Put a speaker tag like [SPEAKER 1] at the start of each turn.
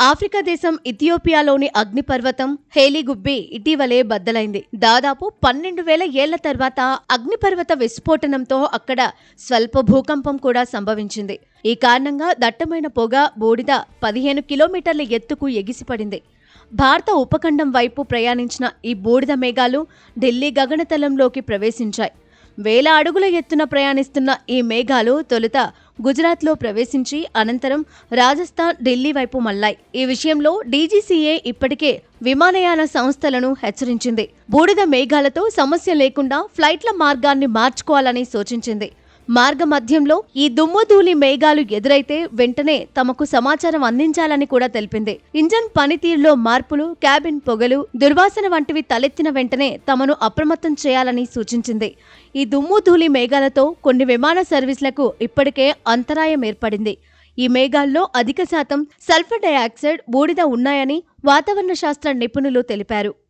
[SPEAKER 1] Africa దేశం ఇథియోపియాలోని అగ్నిపర్వతం హేలీగుబ్బి ఇటీవలే బద్దలైంది. దాదాపు 12,000 ఏళ్ల తర్వాత అగ్నిపర్వత విస్ఫోటనంతో అక్కడ స్వల్ప భూకంపం కూడా సంభవించింది. ఈ కారణంగా దట్టమైన పొగ, బూడిద 15 కిలోమీటర్ల ఎత్తుకు ఎగిసిపడింది. భారత ఉపఖండం వైపు ప్రయాణించిన ఈ బూడిద మేఘాలు ఢిల్లీ గగనతలంలోకి ప్రవేశించాయి. వేల అడుగుల ఎత్తున ప్రయాణిస్తున్న ఈ మేఘాలు తొలుత గుజరాత్లో ప్రవేశించి అనంతరం రాజస్థాన్, ఢిల్లీ వైపు మళ్లాయి. ఈ విషయంలో డీజీసీఏ ఇప్పటికే విమానయాన సంస్థలను హెచ్చరించింది. బూడిద మేఘాలతో సమస్య లేకుండా ఫ్లైట్ల మార్గాన్ని మార్చుకోవాలని సూచించింది. మార్గ మధ్యంలో ఈ దుమ్ముధూళి మేఘాలు ఎదురైతే వెంటనే తమకు సమాచారం అందించాలని కూడా తెలిపింది. ఇంజన్ పనితీరులో మార్పులు, క్యాబిన్ పొగలు, దుర్వాసన వంటివి తలెత్తిన వెంటనే తమను అప్రమత్తం చేయాలని సూచించింది. ఈ దుమ్ముధూళి మేఘాలతో కొన్ని విమాన సర్వీసులకు ఇప్పటికే అంతరాయం ఏర్పడింది. ఈ మేఘాల్లో అధిక శాతం సల్ఫర్ డయాక్సైడ్, బూడిద ఉన్నాయని వాతావరణ శాస్త్ర నిపుణులు తెలిపారు.